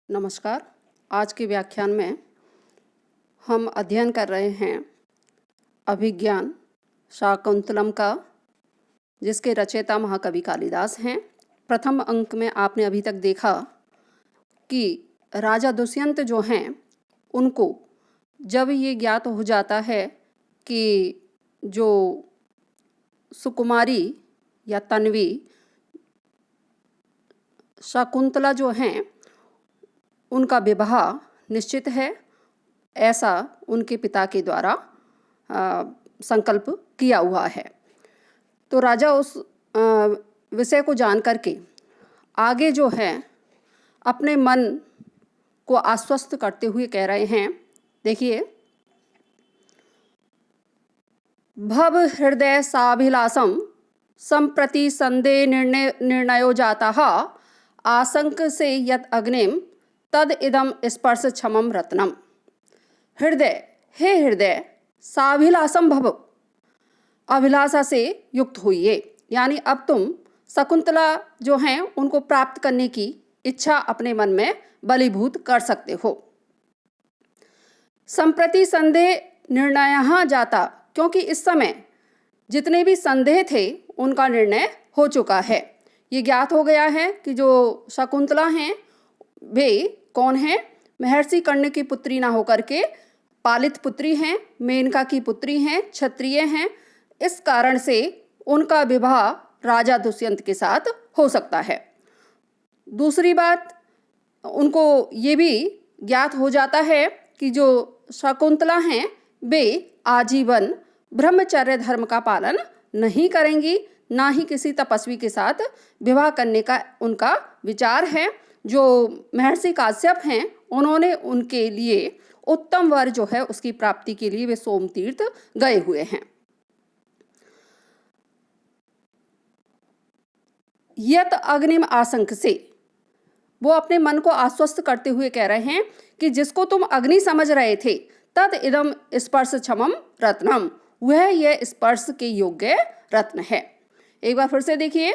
नमस्कार। आज के व्याख्यान में हम अध्ययन कर रहे हैं अभिज्ञान शाकुंतलम का, जिसके रचयिता महाकवि कालिदास हैं। प्रथम अंक में आपने अभी तक देखा कि राजा दुष्यंत जो हैं, उनको जब ये ज्ञात हो जाता है कि जो सुकुमारी या तन्वी शाकुंतला जो हैं, उनका विवाह निश्चित है, ऐसा उनके पिता के द्वारा संकल्प किया हुआ है। तो राजा उस विषय को जान करके आगे जो है अपने मन को आश्वस्त करते हुए कह रहे हैं। देखिए, भव हृदय साभिलाषम संप्रति संदेह निर्णयो जाता आशंक से यत अग्निम तद इदम स्पर्श क्षमम रत्नम। हृदय, हे हृदय, साभिलाषम भव, अभिलाषा से युक्त होइए। यानी अब तुम शकुंतला जो हैं उनको प्राप्त करने की इच्छा अपने मन में बलीभूत कर सकते हो। संप्रति संदेह निर्णय जाता, क्योंकि इस समय जितने भी संदेह थे उनका निर्णय हो चुका है। ये ज्ञात हो गया है कि जो शकुंतला हैं वे कौन हैं? महर्षि कर्ण की पुत्री ना होकर के पालित पुत्री हैं, मेनका की पुत्री हैं, क्षत्रिय हैं। इस कारण से उनका विवाह राजा दुष्यंत के साथ हो सकता है। दूसरी बात, उनको ये भी ज्ञात हो जाता है कि जो शकुंतला हैं वे आजीवन ब्रह्मचर्य धर्म का पालन नहीं करेंगी, ना ही किसी तपस्वी के साथ विवाह करने का उनका विचार है। जो महर्षि काश्यप हैं उन्होंने उनके लिए उत्तम वर जो है उसकी प्राप्ति के लिए वे सोमतीर्थ गए हुए हैं। यत अग्निम आशंक से, वो अपने मन को आश्वस्त करते हुए कह रहे हैं कि जिसको तुम अग्नि समझ रहे थे, तद इदम स्पर्श क्षमम रत्नम, वह यह स्पर्श के योग्य रत्न है। एक बार फिर से देखिए,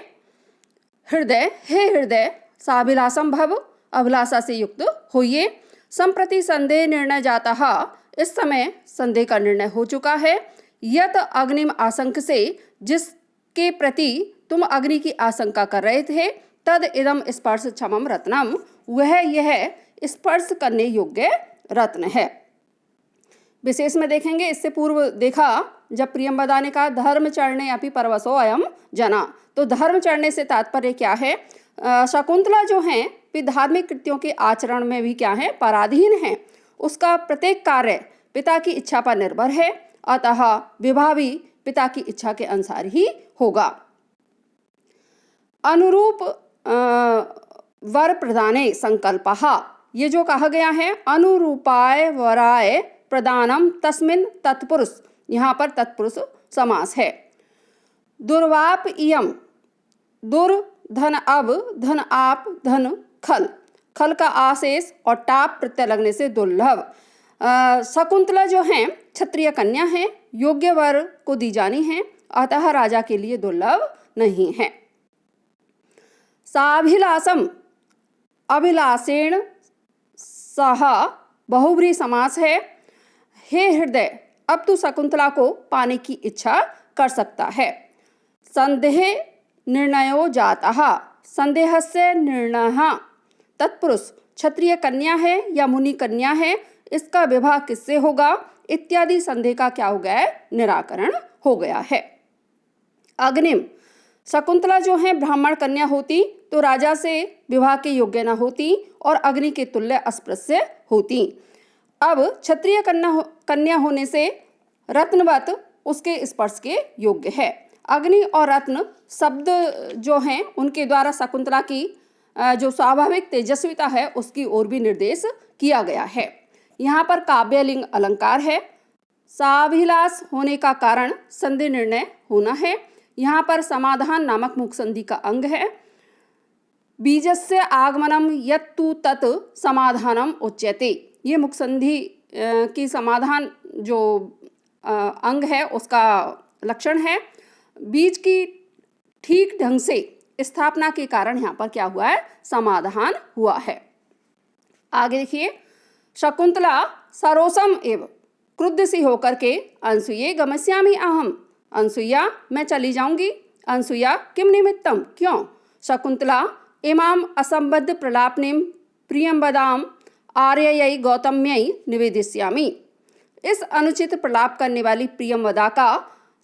हृदय, हे हृदय, साभिलाषम भव, अभिलाषा से युक्त होइए। संप्रति संदेह निर्णय जाता, इस समय संदेह का निर्णय हो चुका है। यत अग्निम आशंक से, जिसके प्रति तुम अग्नि की आशंका कर रहे थे, तद इदम स्पर्श क्षमम रत्नम, वह यह स्पर्श करने योग्य रत्न है। विशेष में देखेंगे, इससे पूर्व देखा जब प्रियंवदा ने कहा धर्म चरणे अपि परवशो अयम जना, तो धर्म चरणे से तात्पर्य क्या है? शकुंतला जो हैं वे धार्मिक कृत्यों के आचरण में भी क्या है? पराधीन हैं। उसका प्रत्येक कार्य पिता की इच्छा पर निर्भर है, अतः विवाह भी पिता की इच्छा के अनुसार ही होगा। अनुरूप वर प्रदाने संकल्पः, ये जो कहा गया है अनुरूपाय वराय प्रदानम तस्मिन् तत्पुरुष, यहाँ पर तत्पुरुष समास है। दुर्वाप इयम, दुर धन अब, धन आप, धन खल, खल का आशेष और टाप प्रत्यय लगने से दुर्लभ। शकुंतला जो हैं क्षत्रिय कन्या हैं, योग्य वर को दी जानी है, अतः राजा के लिए दुर्लभ नहीं है। साभिलाषम, अभिलाषेण सह बहुव्रीहि समास है। हे हृदय, अब तू शकुंतला को पाने की इच्छा कर सकता है। संदेह निर्णयो जाता, संदेह से निर्णय, तत्पुरुष क्षत्रिय कन्या है या मुनि कन्या है, इसका विवाह किससे होगा इत्यादि संदेह का क्या हो गया है? निराकरण हो गया है। अग्निम, शकुंतला जो है ब्राह्मण कन्या होती तो राजा से विवाह के योग्य न होती और अग्नि के तुल्य अस्पृश्य होती। अब क्षत्रिय कन्या होने से रत्नवत उसके स्पर्श के योग्य है। अग्नि और रत्न शब्द जो हैं उनके द्वारा शकुंतला की जो स्वाभाविक तेजस्विता है उसकी ओर भी निर्देश किया गया है। यहाँ पर काव्यलिंग अलंकार है। साभिलाष होने का कारण संधि निर्णय होना है। यहाँ पर समाधान नामक मुख संधि का अंग है। बीजस्य आगमनम यत्तु तत् समाधानम उच्यते, ये मुख संधि की समाधान जो अंग है उसका लक्षण है। बीज की ठीक ढंग से स्थापना के कारण यहाँ पर क्या हुआ है? समाधान हुआ है। आगे देखिए, शकुंतला सरोसम एव क्रुद्ध सी होकर के अनसुये गमस्यामि अहम, अनसुईया मैं चली जाऊंगी, अनसुईया किम निमित्तम क्यों, शकुंतला इमाम असंबद्ध प्रलापनिम प्रियम वदाम आर्ययै गौतम्यै निवेदिष्यामि, इस अनुचित प्रलाप करने वाली प्रियमवदा का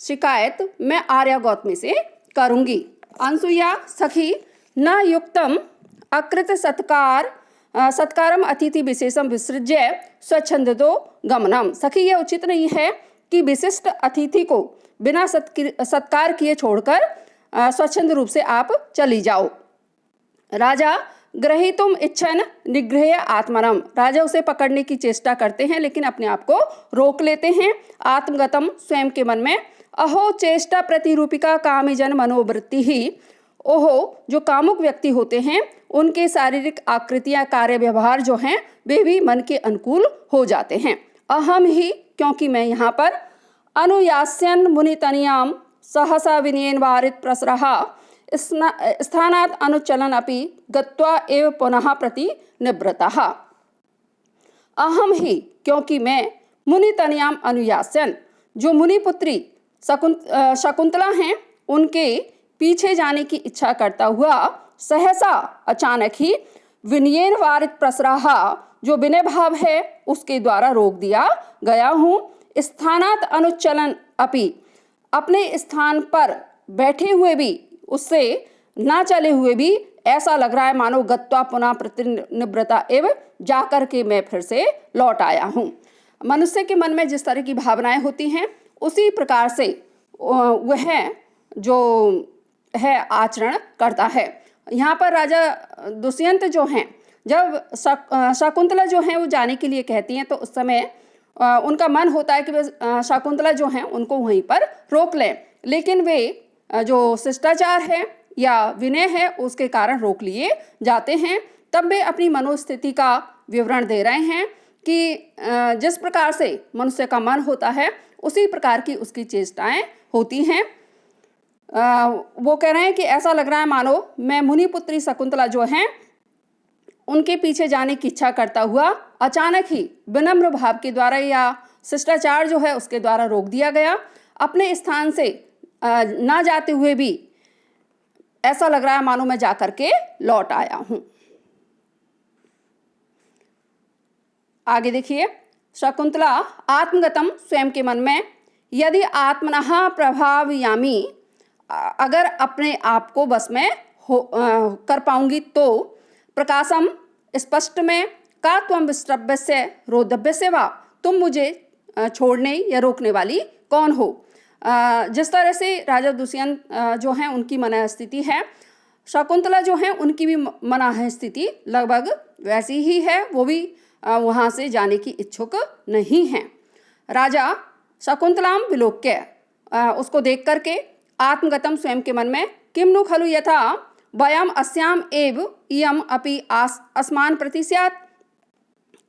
शिकायत मैं आर्या गौतमी से करूंगी। अनसुईया सखी न युक्तम अकृत सत्कारम अतिथि विशेषम विसृज्य स्वच्छंदतो गमनम, सखी यह उचित नहीं है कि विशिष्ट अतिथि को बिना सत्कार किए छोड़कर स्वच्छंद रूप से आप चली जाओ। राजा ग्रहीतुम इच्छन निग्रह आत्मनम, राजा उसे पकड़ने की चेष्टा करते हैं लेकिन अपने आप को रोक लेते हैं। आत्मगतम स्वयं के मन में, अहो चेष्टा प्रतिरूपिका कामिजन मनोवृत्ति ही, ओहो जो कामुक व्यक्ति होते हैं उनके शारीरिक आकृतियां कार्य व्यवहार जो हैं वे भी मन के अनुकूल हो जाते हैं। अहम ही क्योंकि मैं यहाँ पर अनुयास्यन मुनितनियाम सहसा विनयन वारित प्रसरहा स्थानात् अनुचलन अपि गत्वा एव पुनः प्रति निवृतः, अहम ही क्योंकि मैं मुनितनयाम अनुयास्यन जो मुनिपुत्री शकुंतला हैं उनके पीछे जाने की इच्छा करता हुआ सहसा अचानक ही विनयन वारित प्रसराहा जो विनय भाव है उसके द्वारा रोक दिया गया हूँ। स्थानात् अनुचलन अपि अपने स्थान पर बैठे हुए भी उससे ना चले हुए भी ऐसा लग रहा है मानो गत्वा पुनः प्रतिनिवृता एवं जाकर के मैं फिर से लौट आया हूँ। मनुष्य के मन में जिस तरह की भावनाएं होती हैं उसी प्रकार से वह जो है आचरण करता है। यहाँ पर राजा दुष्यंत जो हैं जब शकुंतला जो हैं वो जाने के लिए कहती हैं तो उस समय उनका मन होता है कि वे शकुंतला जो हैं उनको वहीं पर रोक लें, लेकिन वे जो शिष्टाचार है या विनय है उसके कारण रोक लिए जाते हैं। तब वे अपनी मनोस्थिति का विवरण दे रहे हैं कि जिस प्रकार से मनुष्य का मन होता है उसी प्रकार की उसकी चेष्टाएं होती हैं। वो कह रहे हैं कि ऐसा लग रहा है मानो मैं मुनिपुत्री शकुंतला जो हैं उनके पीछे जाने की इच्छा करता हुआ अचानक ही विनम्र भाव के द्वारा या शिष्टाचार जो है उसके द्वारा रोक दिया गया। अपने स्थान से ना जाते हुए भी ऐसा लग रहा है मानो मैं जाकर के लौट आया हूं। आगे देखिए, शकुंतला आत्मगतम स्वयं के मन में, यदि आत्मनः प्रभावयामी अगर अपने आप को बस में कर पाऊंगी तो प्रकाशम स्पष्ट में का त्वं विस्त्रभ्य से रोधभ्य से वा, तुम मुझे छोड़ने या रोकने वाली कौन हो। जिस तरह से राजा दुष्यंत जो हैं उनकी मन स्थिति है, शकुंतला जो हैं उनकी भी मन स्थिति लगभग वैसी ही है, वो भी वहाँ से जाने की इच्छुक नहीं हैं। राजा शकुंतलाम विलोक्य उसको देख करके आत्मगतम स्वयं के मन में, किम नु खलु यथा वयम अस्याम एव इयम अपि अस्मान प्रति स्यात्,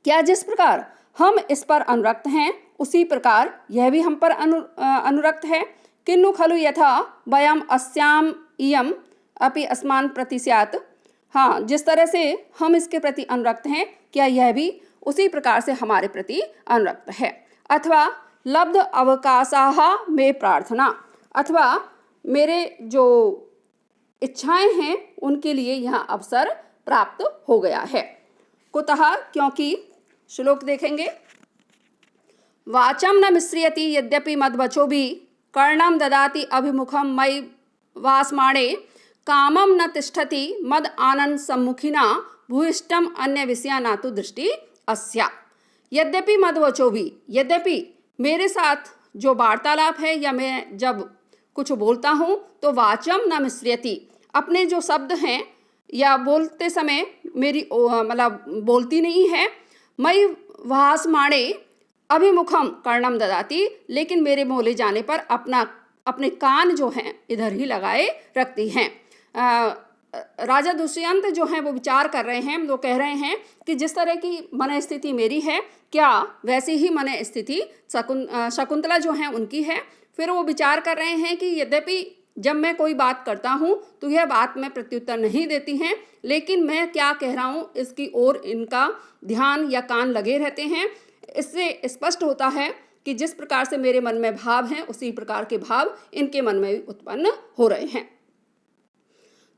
क्या जिस प्रकार हम इस पर अनुरक्त हैं उसी प्रकार यह भी हम पर अनुरक्त है। किन्नु खलु यथा वयम अस्याम इयम अपि अस्मान प्रति स्यात्, हाँ जिस तरह से हम इसके प्रति अनुरक्त हैं क्या यह भी उसी प्रकार से हमारे प्रति अनुरक्त है। अथवा लब्ध अवकाशाः में प्रार्थना, अथवा मेरे जो इच्छाएं हैं उनके लिए यहाँ अवसर प्राप्त हो गया है। कुतः क्योंकि, श्लोक देखेंगे, वाचम न मिश्रियति यद्यपि मद्वचो भी कर्णम ददाति अभिमुखम मयि वासमाणे कामम न तिष्ठति मद आनंद सम्मुखिना भूयिष्ठम अन्य विषया ना तो दृष्टि अस्या। यद्यपि मद्वचो भी, यद्यपि मेरे साथ जो वार्तालाप है या मैं जब कुछ बोलता हूँ तो वाचम न मिश्रियति, अपने जो शब्द हैं या बोलते समय मेरी मतलब बोलती नहीं है, मयि वासमाणे अभिमुखम कर्णम ददाति, लेकिन मेरे बोले जाने पर अपने कान जो हैं इधर ही लगाए रखती हैं। राजा दुष्यंत जो हैं वो विचार कर रहे हैं, वो कह रहे हैं कि जिस तरह की मन स्थिति मेरी है क्या वैसी ही मन स्थिति शकुंतला जो हैं उनकी है। फिर वो विचार कर रहे हैं कि यद्यपि जब मैं कोई बात करता हूँ तो यह बात में प्रत्युत्तर नहीं देती हैं, लेकिन मैं क्या कह रहा हूँ इसकी ओर इनका ध्यान या कान लगे रहते हैं। इससे स्पष्ट होता है कि जिस प्रकार से मेरे मन में भाव हैं उसी प्रकार के भाव इनके मन में भी उत्पन्न हो रहे हैं।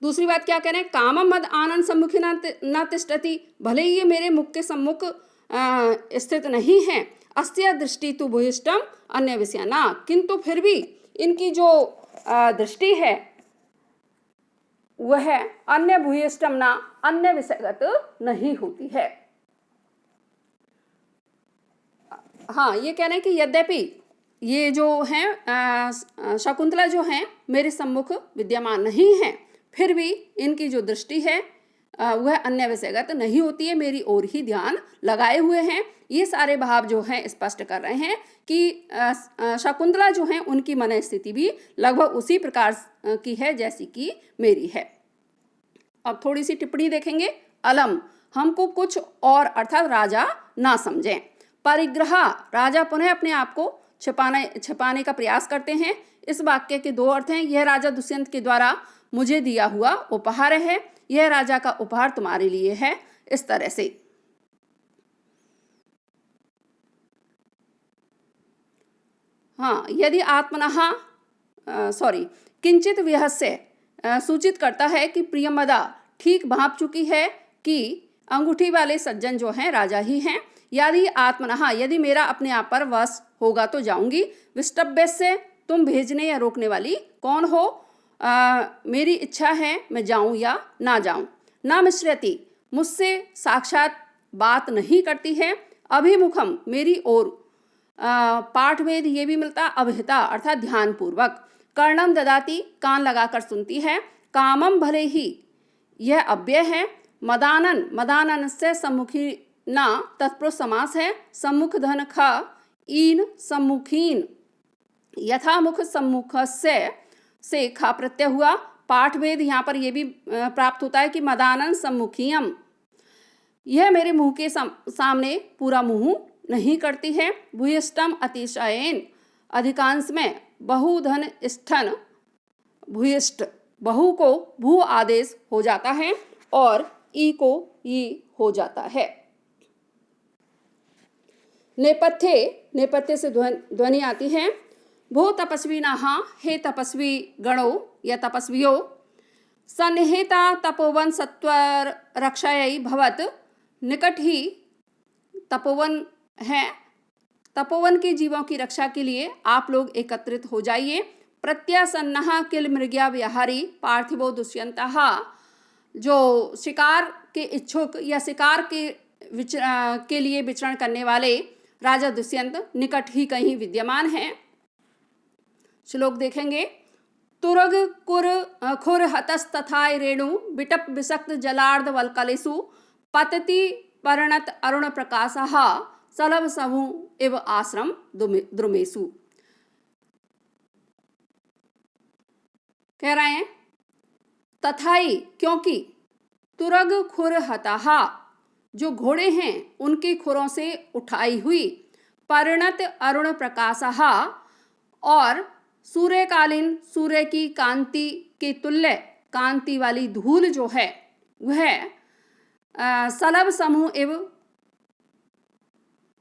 दूसरी बात क्या कह रहे हैं, कामम मद आनंद सम्मुखी न तिष्ठति, भले ही ये मेरे मुख के सम्मुख स्थित नहीं है। अस्य दृष्टि तो भूयिष्टम अन्य विषय ना, किंतु फिर भी इनकी जो दृष्टि है वह अन्य भूयिष्टम ना, अन्य विषयगत नहीं होती है। हाँ, ये कह रहे हैं कि यद्यपि ये जो हैं शकुंतला जो हैं मेरे सम्मुख विद्यमान नहीं है, फिर भी इनकी जो दृष्टि है वह अन्य विषयगत नहीं होती है, मेरी ओर ही ध्यान लगाए हुए हैं। ये सारे भाव जो हैं स्पष्ट कर रहे हैं कि शकुंतला जो हैं उनकी मन स्थिति भी लगभग उसी प्रकार की है जैसी कि मेरी है। अब थोड़ी सी टिप्पणी देखेंगे। अलम, हमको कुछ और अर्थात राजा ना समझें। परिग्रह, राजा पुनः अपने आप को छिपाने का प्रयास करते हैं। इस वाक्य के दो अर्थ हैं। यह राजा दुष्यंत के द्वारा मुझे दिया हुआ उपहार है, यह राजा का उपहार तुम्हारे लिए है, इस तरह से। हाँ, यदि आत्मनः किंचित विहस्य सूचित करता है कि प्रियमदा ठीक भांप चुकी है कि अंगूठी वाले सज्जन जो हैं राजा ही हैं। यदि आत्मनः, यदि मेरा अपने आप पर वश होगा तो जाऊंगी। विष्टभ्य से, तुम भेजने या रोकने वाली कौन हो? मेरी इच्छा है मैं जाऊं या ना जाऊं। ना मिश्रति, मुझसे साक्षात बात नहीं करती है। अभिमुखम, मेरी ओर पाठभेद ये भी मिलता, अभिहिता अर्थात ध्यान पूर्वक। कर्णम ददाती, कान लगाकर सुनती है। कामम, भले ही यह अव्यय है। मदानन, मदानन से सम्मुखी ना तत्पुरुष समास है। सम्मुख धन ख ईन सम्मुखीन, यथा मुख सम्मुख से खा प्रत्यय हुआ। पाठभेद यहाँ पर यह भी प्राप्त होता है कि मदानन सम्मुखीयम, यह मेरे मुंह के सामने पूरा मुंह नहीं करती है। भूयिष्टम अतिशयन, अधिकांश में बहुधन स्थन, भूयिष्ट बहु को भू आदेश हो जाता है और ई को ई हो जाता है। नेपथ्य, नेपथ्य से ध्वनि आती है। भो तपस्विनः, हे तपस्वी गणो या तपस्वियो, सन्निहिता तपोवन सत्वर रक्षायै भवत, निकट ही तपोवन है, तपोवन के जीवों की रक्षा के लिए आप लोग एकत्रित हो जाइए। प्रत्यासन्नः किल मृग्या विहारी पार्थिवो दुष्यंतः, जो शिकार के इच्छुक या शिकार के लिए विचरण करने वाले राजा दुष्यंत निकट ही कहीं विद्यमान हैं। श्लोक देखेंगे। तुरग कुर खुर हतस्तथाय रेणु बिटप विषक्त जलार्ध वल्कलेषु पतति परिणत अरुण प्रकाशः सलभ समूह इव आश्रम द्रुमेषु। कह रहे हैं तथाई, क्योंकि तुरग खुर हतहा, जो घोड़े हैं उनके खुरों से उठाई हुई, परिणत अरुण प्रकाशः, और सूर्यकालीन सूर्य की कांति के तुल्य कांति वाली धूल जो है वह सलभ समूह एवं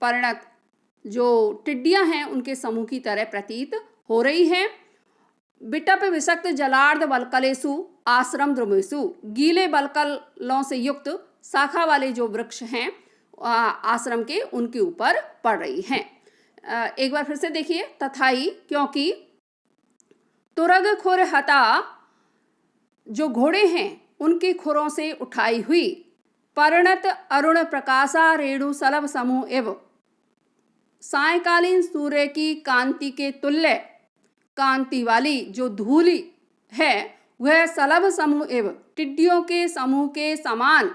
परिणत, जो टिड्डियां हैं उनके समूह की तरह प्रतीत हो रही है। बिटप विषक्त जलार्ध वल्कलेषु आश्रम द्रुमेषु, गीले बलकलों से युक्त शाखा वाले जो वृक्ष हैं आश्रम के, उनके ऊपर पड़ रही हैं। एक बार फिर से देखिए। तथाई, क्योंकि तुरग खुर हता, जो घोड़े हैं उनके खुरों से उठाई हुई, परिणत अरुण प्रकाशा रेणु सलभ समूह एवं सायकालीन सूर्य की कांति के तुल्य कांति वाली जो धूलि है वह सलभ समूह एवं टिड्डियों के समूह के समान,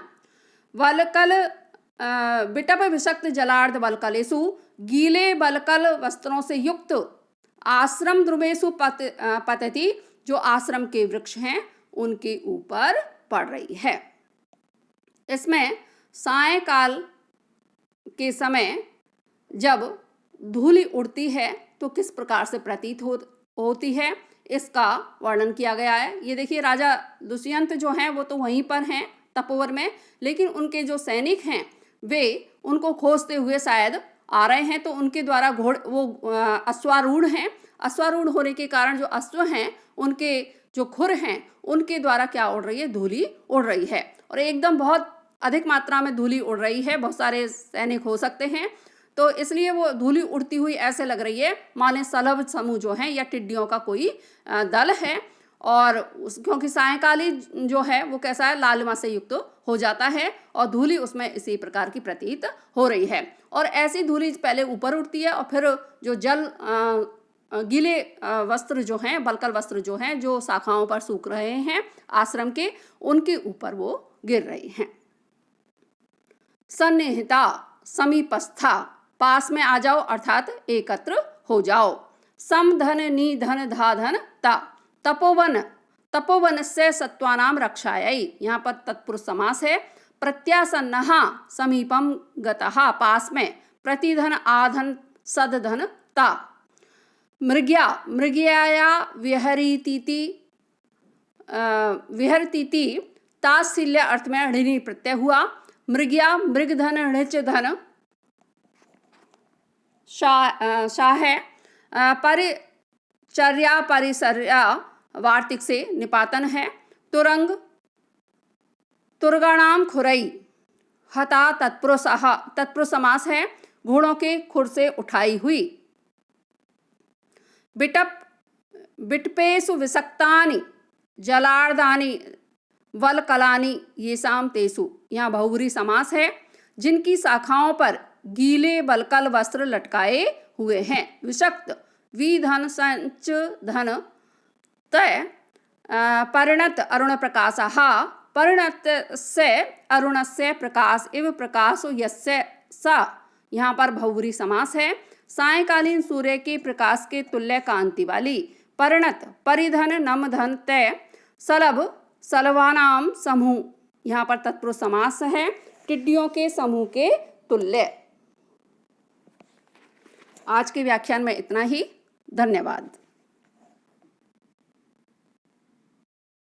वलकल बिटप विषक्त जलार्ध वल्कलेषु, गीले बलकल वस्त्रों से युक्त, आश्रम द्रुमेषु पतति, जो आश्रम के वृक्ष हैं उनके ऊपर पड़ रही है। इसमें सायकाल के समय जब धूलि उड़ती है तो किस प्रकार से प्रतीत होती है, इसका वर्णन किया गया है। ये देखिए राजा दुष्यंत जो हैं वो तो वहीं पर हैं तपोवन में, लेकिन उनके जो सैनिक हैं वे उनको खोजते हुए शायद आ रहे हैं, तो उनके द्वारा अश्वारूढ़ हैं। अश्वारूढ़ होने के कारण जो अश्व हैं उनके जो खुर हैं उनके द्वारा क्या उड़ रही है, धूलि उड़ रही है, और एकदम बहुत अधिक मात्रा में धूलि उड़ रही है। बहुत सारे सैनिक हो सकते हैं, तो इसलिए वो धूलि उड़ती हुई ऐसे लग रही है माने सलभ समूह जो है या टिड्डियों का कोई दल है। और क्योंकि सायंकाली जो है वो कैसा है, लालिमा से युक्त हो जाता है और धूलि उसमें इसी प्रकार की प्रतीत हो रही है। और ऐसी धूलि पहले ऊपर उठती है और फिर जो गीले वस्त्र जो हैं, बलकल वस्त्र जो हैं, जो शाखाओं पर सूख रहे हैं आश्रम के, उनके ऊपर वो गिर रही हैं। सन्निहिता, समीपस्था, पास में आ जाओ अर्थात एकत्र हो जाओ। सम धन नि धन धा धन ता, तपोवन, तपोवन से सत्वानाम रक्षायै, यहाँ पर तत्पुरुष समास है। प्रत्यासन्नहा, समीपम गतहा, पास में। प्रतिधन आधन सदधन ता। मृग्या, मृग्याया विहरीतीति, विहरतीति तात्सल्य अर्थ में ऋणी प्रत्यय हुआ। मृग्या, मृगधन ऋच धन शाह है। परिचर्या, परिसर्या वार्तिक से निपातन है। तुरंग, तुर्गाणाम खुरई, हता तत्पुरुषः, तत्पुरुष समास है, घोड़ों के खुर से उठाई हुई। बिटप, बिटपेषु विसक्तानि जलार्दानि वलकलानि येषां तेषु, यहाँ बहुब्रीहि समास है, जिनकी शाखाओं पर गीले बलकल वस्त्र लटकाए हुए हैं। विषक्त, विधन संच धन तय, परिणत अरुण प्रकाशः, परिणत से अरुणस्य प्रकाश इव प्रकाशो यस्य स, यहाँ पर बहुब्रीहि समास है। सायंकालीन सूर्य के प्रकाश के तुल्य कांति वाली। परिणत, परिधन नम धन तय, सलभ, सलभानाम समूह, यहाँ पर तत्पुरुष समास है, टिड्डियों के समूह के तुल्य। आज के व्याख्यान में इतना ही। धन्यवाद।